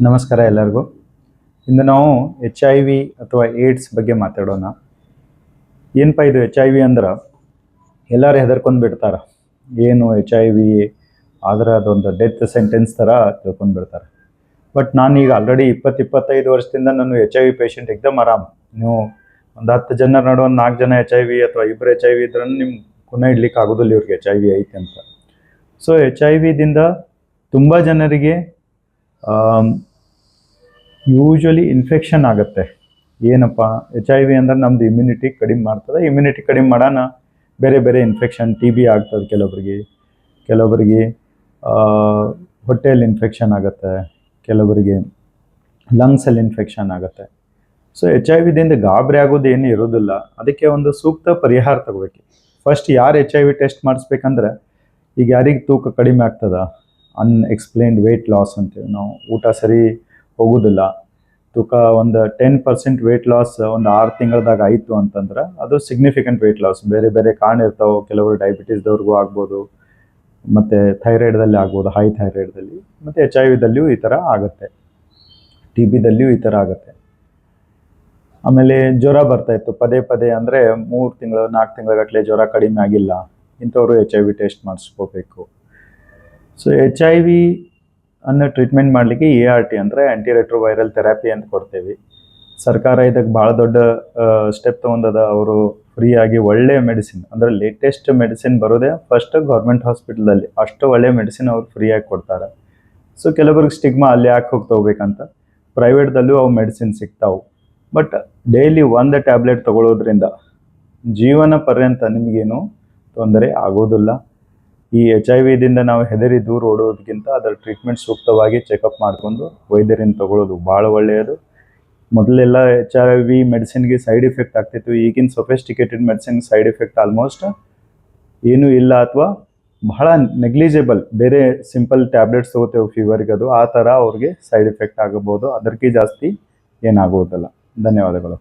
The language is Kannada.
ನಮಸ್ಕಾರ ಎಲ್ಲರಿಗೂ. ಇಂದು ನಾವು ಎಚ್ ಐ ವಿ ಅಥವಾ ಏಡ್ಸ್ ಬಗ್ಗೆ ಮಾತಾಡೋಣ. ಏನಪ್ಪ ಇದು ಎಚ್ ಐ ವಿ ಅಂದ್ರೆ ಎಲ್ಲರೂ ಹೆದರ್ಕೊಂಡು ಬಿಡ್ತಾರೆ. ಏನು ಎಚ್ ಐ ವಿ ಆದರೆ ಅದೊಂದು ಡೆತ್ ಸೆಂಟೆನ್ಸ್ ಥರ ತಿಳ್ಕೊಂಡು ಬಿಡ್ತಾರೆ. ಬಟ್ ನಾನೀಗ ಆಲ್ರೆಡಿ 20-25 ವರ್ಷದಿಂದ ನಾನು ಎಚ್ ಐ ವಿ ಪೇಷಂಟ್ ಎಕ್ದಮ್ ಆರಾಮ್. ನೀವು ಒಂದು 10 ಜನ ನಡುವೆ ಒಂದು 4 ಜನ ಎಚ್ ಐ ವಿ ಅಥವಾ 2 ಎಚ್ ಐ ವಿ ಇದ್ರೂ ನಿಮ್ಗೆ ಪುನಃ ಇಡ್ಲಿಕ್ಕೆ ಆಗೋದಿಲ್ಲ ಇವ್ರಿಗೆ ಎಚ್ ಐ ವಿ ಐತೆ ಅಂತ. ಸೊ ಎಚ್ ಐ ವಿದಿಂದ ತುಂಬ ಜನರಿಗೆ ಯೂಶ್ವಲಿ ಇನ್ಫೆಕ್ಷನ್ ಆಗುತ್ತೆ. ಏನಪ್ಪ ಎಚ್ ಐ ವಿ ಅಂದ್ರೆ ನಮ್ಮದು ಇಮ್ಯುನಿಟಿ ಕಡಿಮೆ ಮಾಡ್ತದೆ. ಇಮ್ಯುನಿಟಿ ಕಡಿಮೆ ಮಾಡೋಣ ಬೇರೆ ಬೇರೆ ಇನ್ಫೆಕ್ಷನ್ ಟಿ ಬಿ ಆಗ್ತದೆ, ಕೆಲವೊಬ್ಬರಿಗೆ ಹೊಟ್ಟೆಯಲ್ಲಿ ಇನ್ಫೆಕ್ಷನ್ ಆಗುತ್ತೆ, ಕೆಲವರಿಗೆ ಲಂಗ್ಸಲ್ಲಿ ಇನ್ಫೆಕ್ಷನ್ ಆಗುತ್ತೆ. ಸೊ ಎಚ್ ಐ ವಿದಿಂದ ಗಾಬರಿ ಆಗೋದು ಏನು ಇರೋದಿಲ್ಲ. ಅದಕ್ಕೆ ಒಂದು ಸೂಕ್ತ ಪರಿಹಾರ ತಗೋಬೇಕು. ಫಸ್ಟ್ ಯಾರು ಎಚ್ ಐ ವಿ ಟೆಸ್ಟ್ ಮಾಡಿಸ್ಬೇಕಂದ್ರೆ, ಈಗ ಯಾರಿಗೆ ತೂಕ ಕಡಿಮೆ ಆಗ್ತದ, ಅನ್ಎಕ್ಸ್ಪ್ಲೇನ್ಡ್ ವೆಯ್ಟ್ ಲಾಸ್ ಅಂತೇಳಿ, ನಾವು ಊಟ ಸರಿ ಹೋಗೋದಿಲ್ಲ, ತೂಕ ಒಂದು 10% ವೆಯ್ಟ್ ಲಾಸ್ ಒಂದು 6 ತಿಂಗಳದಾಗ ಆಯಿತು ಅಂತಂದ್ರೆ ಅದು ಸಿಗ್ನಿಫಿಕೆಂಟ್ ವೆಯ್ಟ್ ಲಾಸ್. ಬೇರೆ ಬೇರೆ ಕಾರಣ ಇರ್ತಾವೆ. ಕೆಲವರು ಡಯಾಬಿಟೀಸ್ದವ್ರಿಗೂ ಆಗ್ಬೋದು, ಮತ್ತು ಥೈರಾಯ್ಡ್ದಲ್ಲಿ ಆಗ್ಬೋದು, ಹೈ ಥೈರಾಯ್ಡ್ದಲ್ಲಿ, ಮತ್ತು ಎಚ್ ಐ ವಿದಲ್ಲಿಯೂ ಈ ಥರ ಆಗುತ್ತೆ, ಟಿ ಬಿದಲ್ಲಿಯೂ ಈ ಥರ ಆಗುತ್ತೆ. ಆಮೇಲೆ ಜ್ವರ ಬರ್ತಾಯಿತ್ತು ಪದೇ ಪದೇ ಅಂದರೆ 3 ತಿಂಗಳು 4 ತಿಂಗಳಗಟ್ಟಲೆ ಜ್ವರ ಕಡಿಮೆ ಆಗಿಲ್ಲ, ಇಂಥವರು ಎಚ್ ಐ ವಿ ಟೆಸ್ಟ್ ಮಾಡಿಸ್ಕೋಬೇಕು. ಸೊ ಎಚ್ ಐ ವಿ ಅನ್ನು ಟ್ರೀಟ್ಮೆಂಟ್ ಮಾಡಲಿಕ್ಕೆ ART ಅಂದರೆ ಆ್ಯಂಟಿ ರೆಟ್ರೋವೈರಲ್ ಥೆರಪಿ ಅಂತ ಕೊಡ್ತೇವೆ. ಸರ್ಕಾರ ಇದಕ್ಕೆ ಭಾಳ ದೊಡ್ಡ ಸ್ಟೆಪ್ ತೊಗೊಂಡದ. ಅವರು ಫ್ರೀಯಾಗಿ ಒಳ್ಳೆ ಮೆಡಿಸಿನ್ ಅಂದರೆ ಲೇಟೆಸ್ಟ್ ಮೆಡಿಸಿನ್ ಬರೋದೇ ಫಸ್ಟ್ ಗೌರ್ಮೆಂಟ್ ಹಾಸ್ಪಿಟಲಲ್ಲಿ, ಅಷ್ಟು ಒಳ್ಳೆ ಮೆಡಿಸಿನ್ ಅವ್ರು ಫ್ರೀಯಾಗಿ ಕೊಡ್ತಾರೆ. ಸೊ ಕೆಲವ್ರಿಗೆ ಸ್ಟಿಗ್ಮಾ ಅಲ್ಲಿ ಯಾಕೆ ಹೋಗಿ ತೊಗೋಬೇಕಂತ, ಪ್ರೈವೇಟ್ದಲ್ಲೂ ಅವು ಮೆಡಿಸಿನ್ ಸಿಗ್ತಾವೆ. ಬಟ್ ಡೈಲಿ 1 ಟ್ಯಾಬ್ಲೆಟ್ ತೊಗೊಳ್ಳೋದ್ರಿಂದ ಜೀವನ ಪರ್ಯಂತ ನಿಮಗೇನು ತೊಂದರೆ ಆಗೋದಿಲ್ಲ. ಈ ಎಚ್ ಐ ವಿದಿಂದ ನಾವು ಹೆದರಿ ದೂರ ಓಡೋದಕ್ಕಿಂತ ಅದರ ಟ್ರೀಟ್ಮೆಂಟ್ ಸೂಕ್ತವಾಗಿ ಚೆಕಪ್ ಮಾಡಿಕೊಂಡು ವೈದ್ಯರಿಂದ ತೊಗೊಳ್ಳೋದು ಭಾಳ ಒಳ್ಳೆಯದು. ಮೊದಲೆಲ್ಲ ಎಚ್ ಐ ವಿ ಮೆಡಿಸಿನ್ಗೆ ಸೈಡ್ ಎಫೆಕ್ಟ್ ಆಗ್ತಿತ್ತು. ಈಗಿನ sophisticated medicine side effect almost ಏನೂ ಇಲ್ಲ ಅಥವಾ ಬಹಳ ನೆಗ್ಲಿಜೇಬಲ್. ಬೇರೆ ಸಿಂಪಲ್ ಟ್ಯಾಬ್ಲೆಟ್ಸ್ ತೊಗೋತೇವೆ ಫೀವರ್ಗೆ, ಅದು ಆ ಥರ ಅವ್ರಿಗೆ ಸೈಡ್ ಎಫೆಕ್ಟ್ ಆಗಬಹುದು. ಅದಕ್ಕೆ ಜಾಸ್ತಿ ಏನಾಗೋದಿಲ್ಲ. ಧನ್ಯವಾದಗಳು.